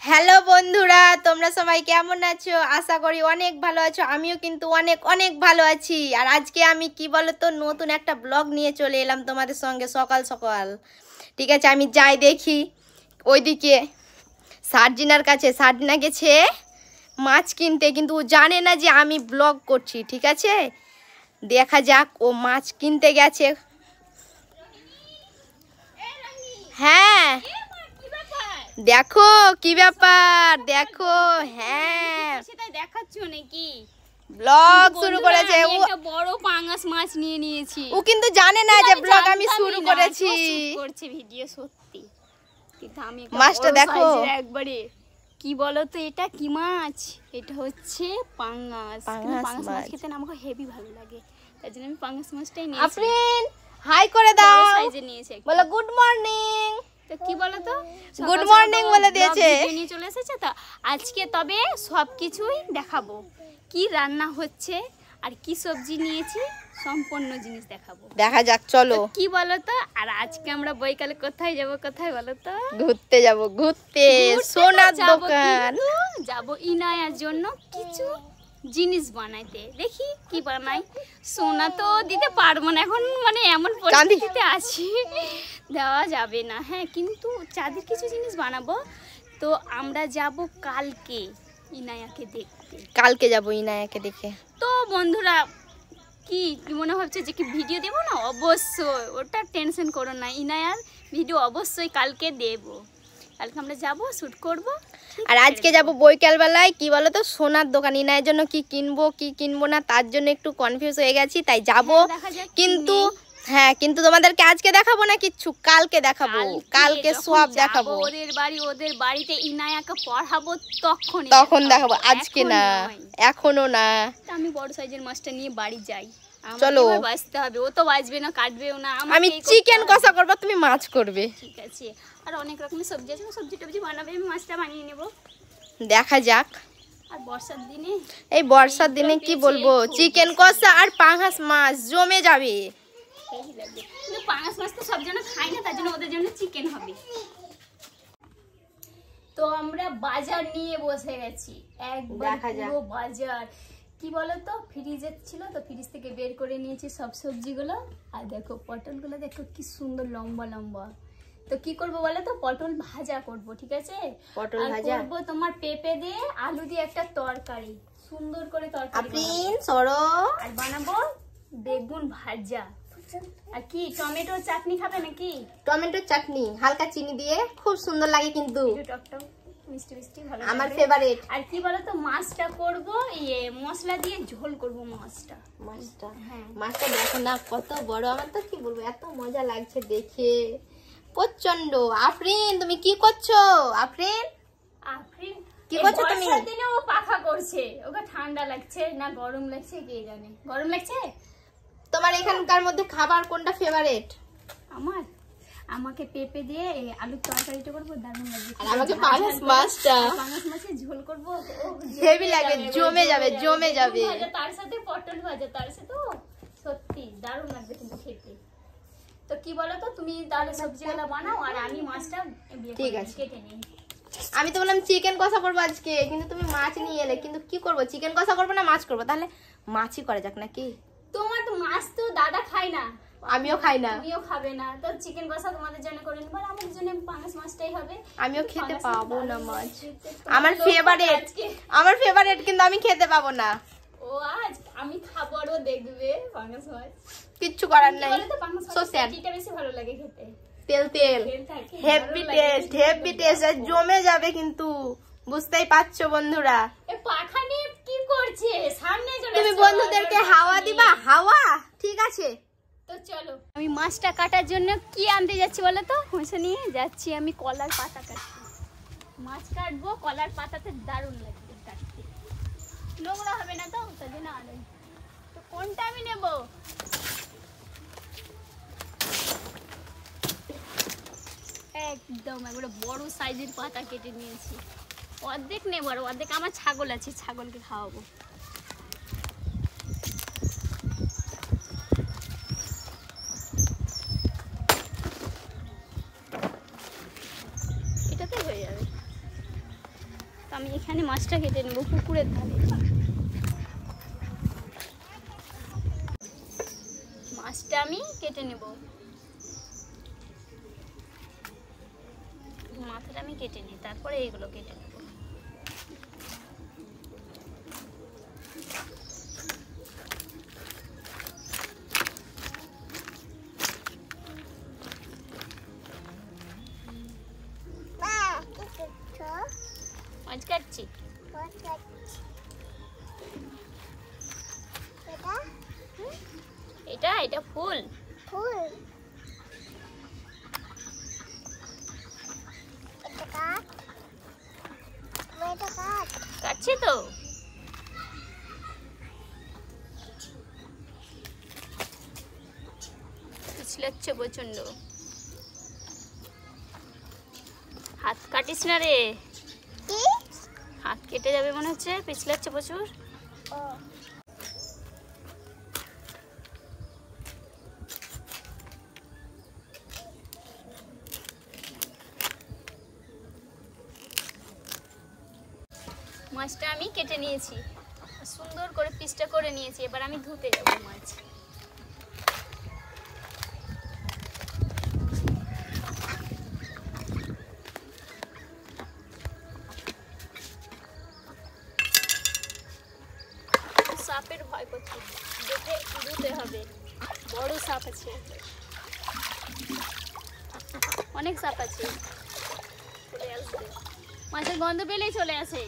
Hello বন্ধুরা, তোমরা সবাই কেমন আছো? আশা করি অনেক ভালো আছো। আমিও কিন্তু অনেক অনেক ভালো আছি। আর আজকে আমি কি বলো তো নতুন একটা ব্লগ নিয়ে চলে এলাম তোমাদের সঙ্গে সকাল সকাল। ঠিক আছে, আমি যাই দেখি ওইদিকে সার্জিনার কাছে। সার্জিনা গেছে মাছ কিনতে, কিন্তু ও জানে না যে আমি ব্লগ করছি। ঠিক আছে, দেখা যাক ও মাছ কিনতে গেছে। হ্যাঁ দেখো কি ব্যাপার, দেখো। হ্যাঁ সেটাই দেখাচ্ছ নাকি? ব্লগ শুরু করেছে ও। একটা বড় পাঙ্গাস মাছ নিয়ে নিয়েছি। ও কিন্তু জানে না যে ব্লগ আমি শুরু করেছি। করছে ভিডিও সত্যি, কিন্তু আমি মাছটা দেখো একবারে। কি বলো তো এটা কি মাছ? এটা হচ্ছে পাঙ্গাস। পাঙ্গাস মাছ খেতে আমাকে হেভি ভালো লাগে, তাই জন্য আমি পাঙ্গাস মাছটাই নিয়েছি। আফরিন হাই করে দাও, সাইজে নিয়েছি। বলো গুড মর্নিং। তো কি বলো তো, গুড মর্নিং বলে দিয়েছে। নিয়ে চলে এসেছে তো আজকে। তবে সব কিছুই দেখাবো, কি রান্না হচ্ছে আর কি সবজি নিয়েছি, সম্পূর্ণ জিনিস দেখাবো। দেখা যাক, চলো। কি বলো তো, আর আজকে আমরা বৈকালে কোথায় যাব? কোথায় বলো তো? ঘুরতে যাব, ঘুরতে সোনার দোকান যাব। ইনায়ার জন্য কিছু জিনিস বানাইতে, দেখি কি বানাই। সোনা তো দিতে পারবো না এখন, মানে এমন পরিস্থিতিতে আছি দেওয়া যাবে না। হ্যাঁ, কিন্তু চাঁদের কিছু জিনিস বানাবো। তো আমরা যাব কালকে ইনায়াকে দেখতে। কালকে যাব ইনায়াকে দেখে। তো বন্ধুরা কি কি মনে হচ্ছে যে কি ভিডিও দেবো না? অবশ্যই, ওটা টেনশন করো না। ইনায়ার ভিডিও অবশ্যই কালকে দেবো। কালকে আমরা যাব, শ্যুট করব। আর আজকে যাব বৈকাল বেলায় কি বলো তো সোনার দোকান। ইনায়ের জন্য কি কিনবো কি কিনবো না তার জন্য একটু কনফিউজ হয়ে গেছি, তাই যাব। কিন্তু হ্যাঁ, কিন্তু তোমাদেরকে আজকে দেখাবো না কিচ্ছু, কালকে দেখাবো। কালকে সব দেখাবো। ওদের বাড়িতে ইনায়াকে পড়াবো, তখন দেখাবো, আজকে না, এখনো না। আমি বড় সাইজের মাছটা নিয়ে বাড়ি যাই। চলো, বাজতে হবে। ও তো বাজবে না, কাটবেও না। আমি চিকেন কষা করবো, তুমি মাছ করবে। ঠিক আছে। আর অনেক রকমের সবজি আছে, সবজি টবজি বানাবে, আমি মাছটা বানিয়ে নেব। দেখা যাক। আর বর্ষার দিনে, এই বর্ষার দিনে কি বলবো, চিকেন কষা আর পাঙ্গাস মাছ জমে যাবে। কিন্তু পাঙ্গাস মাছ তো সব জন খায় না, তার জন্য ওদের জন্য চিকেন হবে। তো আমরা বাজার নিয়ে বসে গেছি, একবার পুরো বাজার। কি বলতো, ফ্রিজে ছিল তো, ফ্রিজ থেকে বের করে নিয়েছি সব সবজিগুলো। আর দেখো পটলগুলো, দেখো কি সুন্দর লম্বা লম্বা। তো কি করবো বলো তো, পটল ভাজা করব। ঠিক আছে, পটল ভাজা করবো তোমার পেঁপে দিয়ে আলু দিয়ে একটা তরকারি, সুন্দর করে তরকারি। আর বানাবো বেগুন ভাজা। আর কি টমেটো চাটনি খাবে নাকি? টমেটো চাটনি হালকা চিনি দিয়ে, খুব সুন্দর লাগে কিন্তু, টকটক মিষ্টি মিষ্টি ভালো, আমার ফেভারিট। আর কি বলতো, মাছটা করব মশলা দিয়ে ঝোল করব মাছটা। হ্যাঁ, মাছটা দেখো না কত বড়। আমার তো কি বলবো, এত মজা লাগছে দেখে, প্রচন্ড। আফরিন তুমি কি করছো? আফরিন কি করছো তুমি? বর্ষার দিনে ও পাখা করছে, ওকে ঠান্ডা লাগছে না গরম লাগছে কে জানে। গরম লাগছে। তোমার এখানকার মধ্যে খাবার কোনটা ফেভারিট? আমাকে পেঁপে দিয়ে আলুর তরকারিটা করবো, দারুণ লাগবে। আর আমাকে পাঙ্গাস মাছের ঝোল করবো, হেভি লাগে, জমে যাবে জমে যাবে। তার সাথে পটল ভাজা, তার সাথে সত্যি দারুণ লাগবে কিন্তু খেতে। তো কি বলো তো, তুমি তাহলে সবজিগুলো বানাও আর আমি মাছটা ঠিক আছে কেটে নিই। আমি তো বললাম চিকেন কষা করবো আজকে, কিন্তু তুমি মাছ নিয়ে এলে। কিন্তু কি করবো, চিকেন কষা করবো না মাছ করবো? তাহলে মাছই করা যাক নাকি? তোমার তো মাছ তো দাদা খায় না, আমিও খাই না, তুমিও খাবে না। তো চিকেন কষা তোমাদের জন্য করে নেব, আমার জন্য পাঙ্গাস মাছটাই হবে। আমিও খেতে পাবো না মাছ, আমার ফেভারিট কিন্তু আমি খেতে পাবো না। ও আজ আমি খাবো আর ও দেখবে পাঙ্গাস মাছ। কিচ্ছু করার নাই, সো স্যাড। এটা বেশি ভালো লাগে খেতে, তেল তেল, হেভি টেস্ট, আর জমে যাবে কিন্তু, বুঝতেই পারছো বন্ধুরা। পাখা নিয়ে কি করছে সামনে? তুমি বন্ধুদেরকে হাওয়া দিবা, হাওয়া। ঠিক আছে, তো চলো। আমি মাছটা কাটার জন্য কি আনতে যাচ্ছি বলো তো? মাছটা নিয়ে যাচ্ছি আমি কলার পাতা কাটতে। মাছ কাটবো, কলার পাতাতে দারুণ লাগবে কাটতে, নোংরা হবে না তো, তার জন্য আনই। তো কোনটা আমি নেব? একদম একবারে বড় সাইজের পাতা কেটে নিয়েছি। অর্ধেক নেব আর অর্ধেক আমার ছাগল আছে, ছাগলকে খাওয়াবো। এটাতে হয়ে যাবে। তো আমি এখানে মাছটা কেটে নেবো পুকুরের ধারে। মাছটা আমি কেটে নেব, মাথাটা আমি কেটে নিই, তারপরে এইগুলো কেটে নেব। মাছ কাটছি। এটা এটা ফুল। কাটছি তো। পিছলাচ্ছে প্রচন্ড, হাত কাটিস না রে, হাত কেটে যাবে মনে হচ্ছে, পিছলাচ্ছে প্রচুর। মাছটা আমি কেটে নিয়েছি, সুন্দর করে পিসটা করে নিয়েছি। এবার আমি ধুতে যাব মাছ। সাপের ভয় করছি, দেখে ধুতে হবে। বড় সাপ আছে, অনেক সাপ আছে, চলে আসবে। মাছের গন্ধ পেলেই চলে আসে।